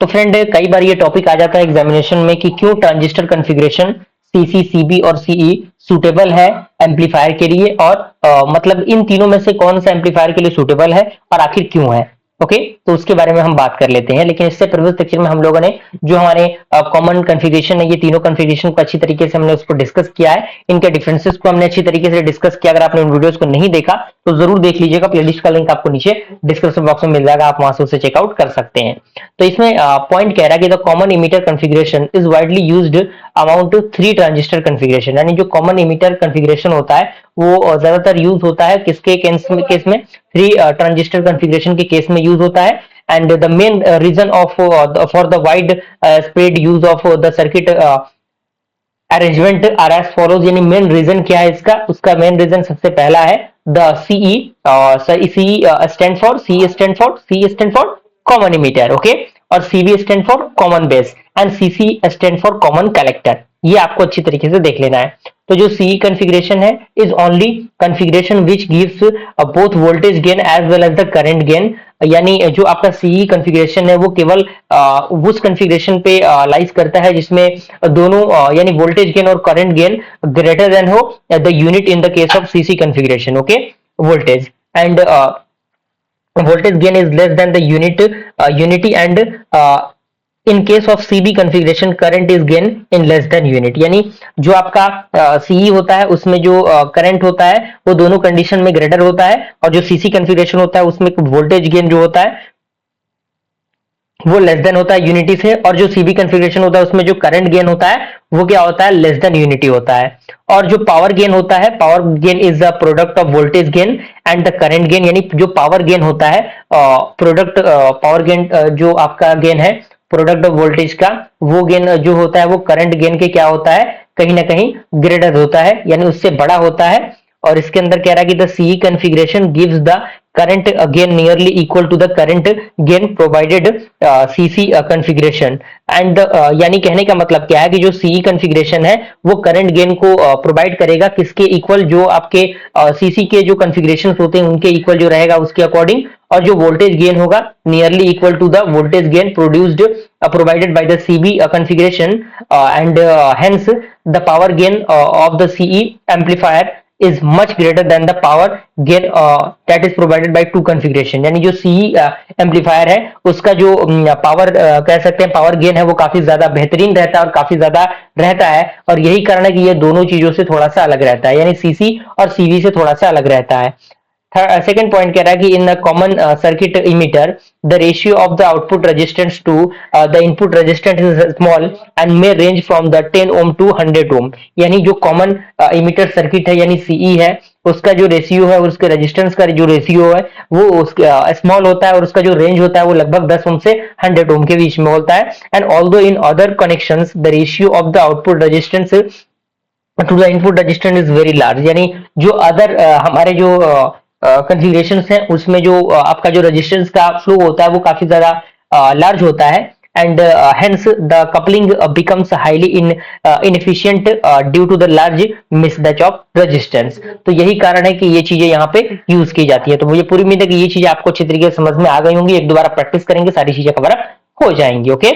तो फ्रेंड कई बार ये टॉपिक आ जाता है एग्जामिनेशन में कि क्यों ट्रांजिस्टर कॉन्फ़िगरेशन सीसी, सीबी और सीई सूटेबल है एम्पलीफायर के लिए, और मतलब इन तीनों में से कौन सा एम्पलीफायर के लिए सूटेबल है और आखिर क्यों है। ओके, तो उसके बारे में हम बात कर लेते हैं। लेकिन इससे प्रीवियस लेक्चर में हम लोगों ने जो हमारे कॉमन कॉन्फ़िगरेशन है, ये तीनों कॉन्फ़िगरेशन को अच्छी तरीके से हमने उसको डिस्कस किया है, इनके डिफरेंसेस को हमने अच्छी तरीके से डिस्कस किया। अगर आपने उन वीडियोस को नहीं देखा तो जरूर देख लीजिएगा, प्लेलिस्ट का लिंक आपको नीचे डिस्क्रिप्शन बॉक्स में मिल जाएगा, आप वहां से उसे चेकआउट कर सकते हैं। तो इसमें पॉइंट कह रहा है कि the common emitter configuration is widely used amount 3 transistor configuration, यानी जो कॉमन इमीटर कॉन्फ़िगरेशन होता है वो ज्यादातर यूज होता है किसके केस में 3 ट्रांजिस्टर कॉन्फ़िगरेशन के केस में यूज होता है। And the main reason of for the wide spread use of the circuit arrangement are as follows, यानी मेन रीजन क्या है इसका, उसका मेन रीजन सबसे पहला है the CE, CE stand for common emitter, okay, और CB stand for common base and CC stand for common collector. ये आपको अच्छी तरीके से देख लेना है। तो जो सीई कॉन्फ़िगरेशन है is only configuration which gives both voltage gain as well as the current gain, यानी जो आपका सीई कॉन्फ़िगरेशन है वो केवल उस कॉन्फ़िगरेशन पे लाइज करता है जिसमें दोनों यानी वोल्टेज गेन और करंट गेन ग्रेटर देन हो the unit in the case of CC configuration, okay, voltage and voltage gain is less than the unity, and in case of CB configuration current is gain in less than unit, यानी जो आपका CE होता है उसमें जो current होता है वो दोनों कंडीशन में ग्रेटर होता है, और जो CC कॉन्फ़िगरेशन होता है उसमें वोल्टेज गेन जो होता है वो लेस देन होता है यूनिटी से, और जो सीबी कॉन्फ़िगरेशन होता है उसमें जो करंट गेन होता है वो क्या होता है, लेस देन यूनिटी होता है। और जो पावर गेन होता है, power gain is the product of voltage gain and the current gain, यानी जो पावर गेन होता है प्रोडक्ट पावर गेन जो आपका गेन है प्रोडक्ट ऑफ वोल्टेज का, वो गेन जो होता है वो करंट गेन के क्या होता है, कहीं ना कहीं ग्रेटर होता है, यानी उससे बड़ा होता है। और इसके अंदर कह रहा है कि the CE configuration gives the current gain nearly equal to the current gain provided CC configuration and यानी कहने का मतलब क्या है कि जो CE configuration है वो करंट गेन को प्रोवाइड करेगा किसके इक्वल, जो आपके CC के जो कॉन्फ़िगरेशन होते हैं उनके इक्वल जो रहेगा उसके अकॉर्डिंग, और जो वोल्टेज गेन होगा nearly equal to the voltage gain produced provided by the CB configuration and hence the power gain of the CE amplifier is much greater than the power gain that is provided by two configuration, यानी जो CE amplifier है उसका जो power कह सकते हैं power gain है वो काफी ज्यादा बेहतरीन रहता है और काफी ज्यादा रहता है, और यही कारण है कि ये दोनों चीजों से थोड़ा सा अलग रहता है, यानी सीसी और सीवी से थोड़ा सा अलग रहता है। सेकंड पॉइंट कह रहा है कि in the common circuit emitter the ratio of the output resistance to the input resistance is small and may range from the 10 ohm to 100 ohm, यानी जो कॉमन इमीटर सर्किट है यानी सीई है उसका जो रेशियो है, उसके रेजिस्टेंस का जो रेशियो है वो उसका स्मॉल होता है, और उसका जो रेंज होता है वो लगभग 10 ओम से 100 ओम के बीच में होता है। And although in other connections the ratio of the output resistance to the input resistance is very large, यानी जो अदर हमारे जो कॉन्फ़िगरेशंस हैं उसमें जो आपका जो रेजिस्टेंस का फ्लो होता है वो काफी ज्यादा लार्ज होता है, and hence the coupling becomes highly inefficient due to the large mismatch of resistance. तो यही कारण है कि ये चीजें यहाँ पे यूज की जाती है। तो मुझे पूरी उम्मीद है कि ये चीजें आपको अच्छी तरीके से समझ में आ गई होंगी, एक दोबारा प्रैक्टिस करेंगे सारी चीजें कवर अप हो जाएंगी। ओके,